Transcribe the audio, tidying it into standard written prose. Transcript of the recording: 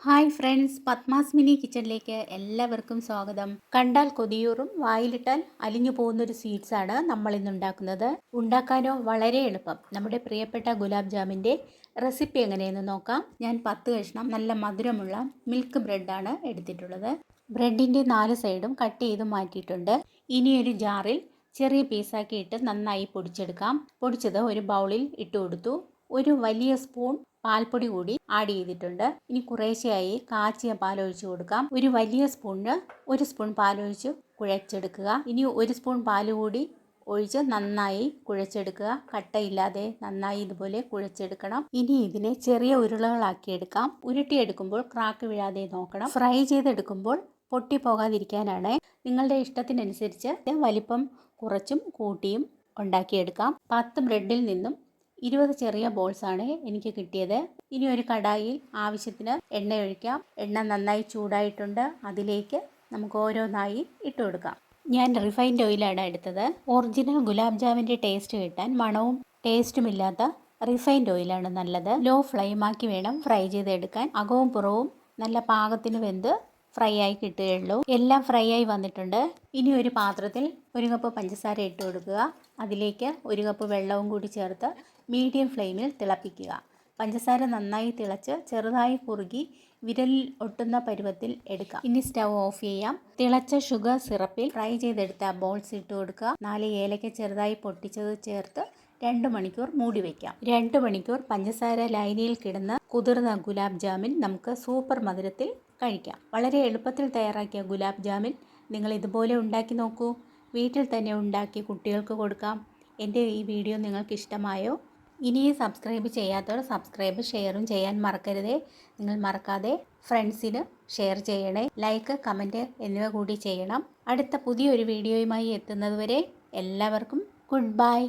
Hi friends, Padmas mini കിച്ചണിലേക്ക് എല്ലാവർക്കും സ്വാഗതം. കണ്ടാൽ കൊതിയൂറും വായിലിട്ടാൽ അലിഞ്ഞു പോകുന്നൊരു സ്വീറ്റ്സാണ് നമ്മൾ ഇന്ന് ഉണ്ടാക്കുന്നത്. ഉണ്ടാക്കാനോ വളരെ എളുപ്പം. നമ്മുടെ പ്രിയപ്പെട്ട ഗുലാബ് ജാമിൻ്റെ റെസിപ്പി എങ്ങനെയെന്ന് നോക്കാം. ഞാൻ 10 കഷ്ണം നല്ല മധുരമുള്ള മിൽക്ക് ബ്രെഡാണ് എടുത്തിട്ടുള്ളത്. ബ്രെഡിൻ്റെ 4 സൈഡും കട്ട് ചെയ്ത് മാറ്റിയിട്ടുണ്ട്. ഇനി ഒരു ജാറിൽ ചെറിയ പീസാക്കി ഇട്ട് നന്നായി പൊടിച്ചെടുക്കാം. പൊടിച്ചത് ഒരു ബൗളിൽ ഇട്ട് കൊടുത്തു. ഒരു വലിയ സ്പൂൺ പാൽപ്പൊടി കൂടി ആഡ് ചെയ്തിട്ടുണ്ട്. ഇനി കുറേശ്ശെയായി കാച്ചിയ പാൽ ഒഴിച്ചു കൊടുക്കാം. ഒരു വലിയ സ്പൂണിന് 1 സ്പൂൺ പാലൊഴിച്ച് കുഴച്ചെടുക്കുക. ഇനി 1 സ്പൂൺ പാൽ കൂടി ഒഴിച്ച് നന്നായി കുഴച്ചെടുക്കുക. കട്ടയില്ലാതെ നന്നായി ഇതുപോലെ കുഴച്ചെടുക്കണം. ഇനി ഇതിനെ ചെറിയ ഉരുളകളാക്കി എടുക്കാം. ഉരുട്ടിയെടുക്കുമ്പോൾ ക്രാക്ക് വീഴാതെ നോക്കണം. ഫ്രൈ ചെയ്തെടുക്കുമ്പോൾ പൊട്ടിപ്പോകാതിരിക്കാനാണ്. നിങ്ങളുടെ ഇഷ്ടത്തിനനുസരിച്ച് വലിപ്പം കുറച്ചും കൂട്ടിയും ഉണ്ടാക്കിയെടുക്കാം. 10 ബ്രെഡിൽ നിന്നും 20 ചെറിയ ബോൾസാണ് എനിക്ക് കിട്ടിയത്. ഇനി ഒരു കടായിൽ ആവശ്യത്തിന് എണ്ണ ഒഴിക്കാം. എണ്ണ നന്നായി ചൂടായിട്ടുണ്ട്. അതിലേക്ക് നമുക്ക് ഓരോന്നായി ഇട്ട് കൊടുക്കാം. ഞാൻ റിഫൈൻഡ് ഓയിലാണ് എടുത്തത്. ഒറിജിനൽ ഗുലാബ് ജാമിൻ്റെ ടേസ്റ്റ് കിട്ടാൻ മണവും ടേസ്റ്റുമില്ലാത്ത റിഫൈൻഡ് ഓയിലാണ് നല്ലത്. ലോ ഫ്ലെയിമാക്കി വേണം ഫ്രൈ ചെയ്തെടുക്കാൻ. അകവും പുറവും നല്ല പാകത്തിന് വെന്ത് ഫ്രൈ ആയി കിട്ടുകയുള്ളൂ. എല്ലാം ഫ്രൈ ആയി വന്നിട്ടുണ്ട്. ഇനി ഒരു പാത്രത്തിൽ 1 കപ്പ് പഞ്ചസാര ഇട്ട് കൊടുക്കുക. അതിലേക്ക് 1 കപ്പ് വെള്ളവും കൂടി ചേർത്ത് മീഡിയം ഫ്ലെയിമിൽ തിളപ്പിക്കുക. പഞ്ചസാര നന്നായി തിളച്ച് ചെറുതായി കുറുകി വിരലിൽ ഒട്ടുന്ന പരുവത്തിൽ എടുക്കാം. ഇനി സ്റ്റൗ ഓഫ് ചെയ്യാം. തിളച്ച ഷുഗർ സിറപ്പിൽ ഫ്രൈ ചെയ്തെടുത്ത ബോൾസ് ഇട്ട് കൊടുക്കുക. 4 ഏലക്ക ചെറുതായി പൊട്ടിച്ചത് ചേർത്ത് 2 മണിക്കൂർ മൂടി വയ്ക്കാം. 2 മണിക്കൂർ പഞ്ചസാര ലൈനിയിൽ കിടന്ന് കുതിർന്ന ഗുലാബ് ജാമിൻ നമുക്ക് സൂപ്പർ മധുരത്തിൽ കഴിക്കാം. വളരെ എളുപ്പത്തിൽ തയ്യാറാക്കിയ ഗുലാബ് ജാമിൻ നിങ്ങൾ ഇതുപോലെ ഉണ്ടാക്കി നോക്കൂ. വീട്ടിൽ തന്നെ ഉണ്ടാക്കി കുട്ടികൾക്ക് കൊടുക്കാം. എൻ്റെ ഈ വീഡിയോ നിങ്ങൾക്ക് ഇഷ്ടമായോ? ഇനിയും സബ്സ്ക്രൈബ് ചെയ്യാത്തവർ സബ്സ്ക്രൈബ് ഷെയറും ചെയ്യാൻ മറക്കരുതേ. നിങ്ങൾ മറക്കാതെ ഫ്രണ്ട്സിന് ഷെയർ ചെയ്യണേ. ലൈക്ക്, കമൻറ്റ് എന്നിവ കൂടി ചെയ്യണം. അടുത്ത പുതിയൊരു വീഡിയോയുമായി എത്തുന്നതുവരെ എല്ലാവർക്കും ഗുഡ് ബൈ.